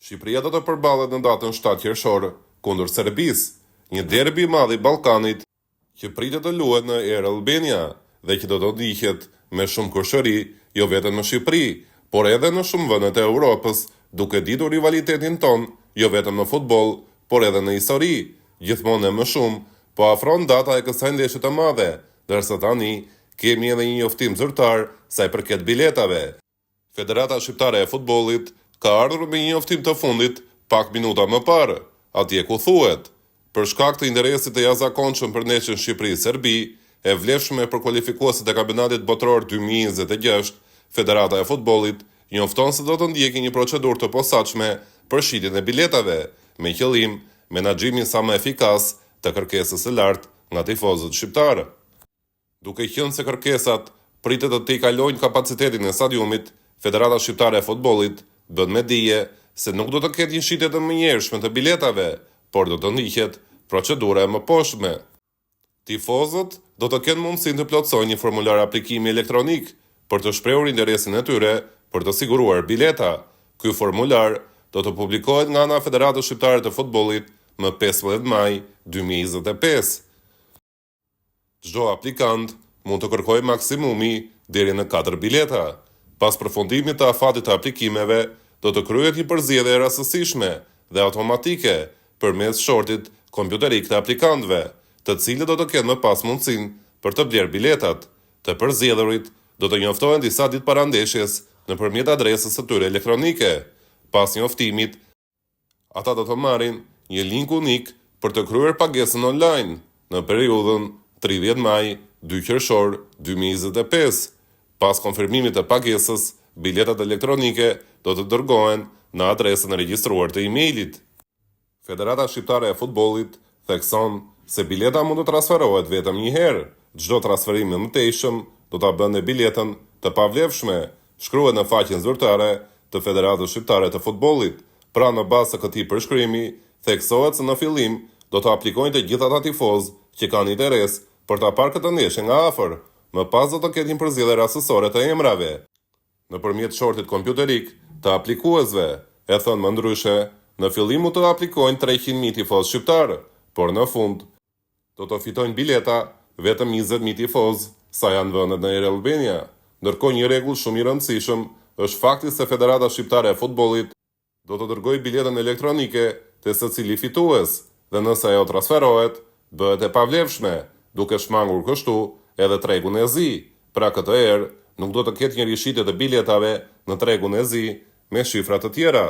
Shqipëria do të përballet në datën 7 qershor kundër Serbisë, një derbi i madh i Ballkanit që pritet të luhet në Air Albania dhe që do të ndihet me shumë kushëri, jo vetëm në Shqipëri, por edhe në shumë vende të Evropës, duke ditur rivalitetin ton, jo vetëm në futboll, por edhe në histori, gjithmonë e më shumë, po afron data e kësaj ndeshje të madhe, ndërsa tani kemi edhe një njoftim zyrtar sa i përket biletave. Federata Shqiptare e Futbollit ka ardhur me një njoftim të fundit pak minuta më parë, atje ku thuhet: për shkak të interesit të jashtëzakonshëm për ndeshjen Shqipëri-Serbi, e vlefshme për kualifikuesit e kampionatit botror 2026, Federata e Futbollit njofton se do të ndjekë një procedurë të posaçme për shitjen e biletave, me qëllim menaxhimin sa më efikas të kërkesës së lartë nga tifozët shqiptarë. Duke qenë se kërkesat pritet të tejkalojnë kapacitetin e stadiumit, Federata Shqiptare e Futbollit bën me dije se nuk do të ketë një shitje të menjëhershme të biletave, por do të ndiqet procedura e mëposhtme. Tifozët do të kenë mundësinë të plotësojnë një formular aplikimi elektronik për të shprehur interesin e tyre për të siguruar bileta. Ky formular do të publikohet nga ana e Federatës Shqiptare të Futbollit më 15 maj 2025. Çdo aplikant mund të kërkojë maksimumi deri në 4 bileta. Pas përfundimit të afatit të aplikimeve, do të kryhet një përzgjedhje e rastësishme dhe automatike përmes shortit kompjuterik të aplikantëve, të cilët do të kenë më pas mundësinë për të blerë biletat. Të përzgjedhurit do të njoftohen disa ditë para ndeshjes nëpërmjet adresës së tyre elektronike. Pas njoftimit, ata do të marrin një link unik për të kryer pagesën online në periudhën 30 maj 2 qershor 2025. Pas konfirmimit të pagesës, biletat elektronike do të dërgohen në adresën e regjistruar të e-mailit. Federata Shqiptare e Futbollit thekson se bileta mund të transferohet vetëm një herë. Çdo transferim i mëtejshëm do ta bënte biletën të pavlefshme, shkruhet në faqen zyrtare të Federatës Shqiptare të Futbollit. Pra në bazë të këtij përshkrimi, theksohet se në fillim do të aplikojnë të gjithë ata tifozë që kanë interes për ta parë këtë ndeshje nga afër. Më pas do të ketë një përzgjedhje rastësore të emrave nëpërmjet shortit kompjuterik të aplikuesve. E thënë më ndryshe, në fillim mund të aplikojnë 300.000 tifozë shqiptarë, por në fund do të fitojnë bileta vetëm 20.000 tifozë, sa janë vendet në Air Albania. Ndërkohë, një rregull shumë i rëndësishëm është fakti se Federata Shqiptare e Futbollit do të dërgojë biletën elektronike te secili fitues dhe nëse ajo transferohet, bëhet e pavlefshme, duke shmangur kështu edhe tregun e zi. Pra këtë herë nuk do të ketë një rishitje të biletave në tregun e zi me shifra të tjera.